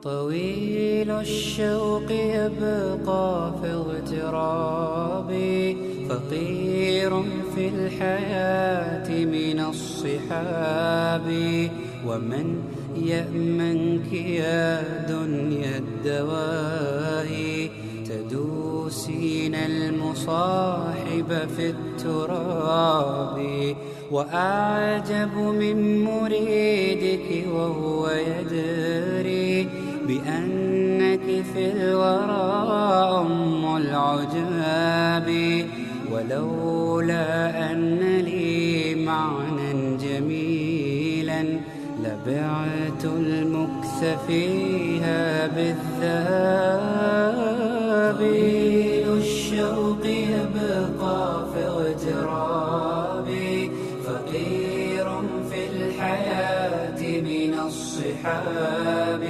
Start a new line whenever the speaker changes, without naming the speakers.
طويل الشوق يبقى في اغترابي، فقير في الحياة من الصحاب. ومن يأمنك يا دنيا الدواهي، تدوسين المصاحب في التراب. وأعجب من مريدك وهو يدري بأنك في الورى أم العجاب. ولولا أن لي معنى جميلا لبعت المكث فيها بالذهب. طويل الشوق يبقى في اغترابي، فقير في الحياة من الصحاب.